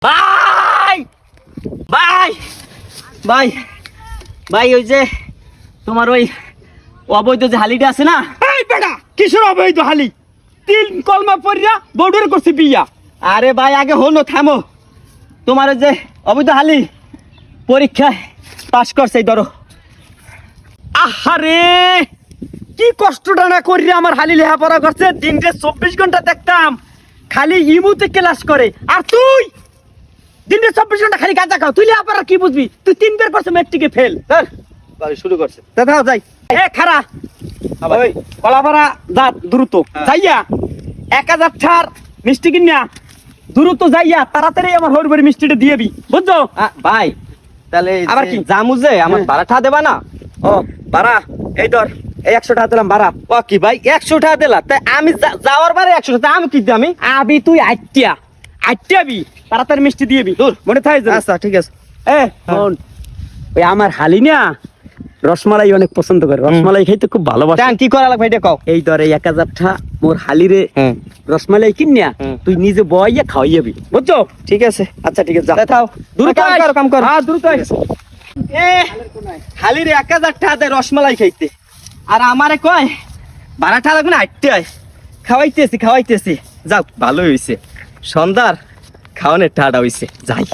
ভাই ভাই ভাই ভাই ওই যে তোমার ওই অবৈধ যে হালিটা আছে না। এই বেটা কিসের অবৈধ হালি? 3 কলমা পড়িয়া বউডের করছে বিয়া। আরে ভাই আগে হলো থামো। তোমার ওই যে অবৈধ হালি পরীক্ষায় পাশ করছে ধরো। আহারে কি কষ্টটা না করিয়া আমার হালি লেখাপড়া করছে। দিনকে 24 ঘন্টা দেখতাম খালি ইমুতে ক্লাস করে, আর তুই দিনকে 24 ঘন্টা খালি গাঁজা খাও। তুই লেখাপড়া কি বুঝবি? তুই 3 বার করছে মেট্রিকে ফেল। শুরু করছে। দাদা যাই এ খারা ওই কলাপাড়া যা দ্রুত যাইয়া 1000 ছাড় মিষ্টি কিনিয়া দ্রুত যাইয়া তাড়াতাড়ি আমার হরবরি মিষ্টিটা দিয়েবি, বুঝছো? ভাই তাহলে আবার কি? জামু যে আমার ভাড়াটা দেবা না? ও ভাড়া এই ধর, এই 100 টাকা দিলাম ভাড়া। ও কি ভাই 100 টাকা দিলা? তাই আমি যাওয়ার বারে 100 টাকা, আমি কি দিই? আবি তুই আইটিয়াবি তাড়াতাড়ি মিষ্টি দিয়েবি, দূর মনে থাকে যেন। আচ্ছা ঠিক আছে। এ শোন, ওই আমার হালি না রসমালাই অনেক পছন্দ করে, রসমালাই খাইতে খুব ভালোবাসে। টান কি করা লাগবে এটা কও। এই ধর এই 1000 টাকা মোর হালিরে রসমালাই কিনিয়া তুই নিজে বইয়া খাওয়াইয়াবি, বুঝছো? ঠিক আছে। আচ্ছা ঠিক আছে, যা তাও দ্রুত কাম আয়। কর কাম কর। হ্যাঁ দ্রুত আয়। এ হালিরে 1000 টাকা দেয় রসমালাই খাইতে, আর আমারে কয় ভাড়াটা লাগবে না, হাঁটতে হয়। খাওয়াইতেছি যাও ভালোই হইছে, সন্ধ্যার খাওয়ানোর টাকা হইছে। যাই।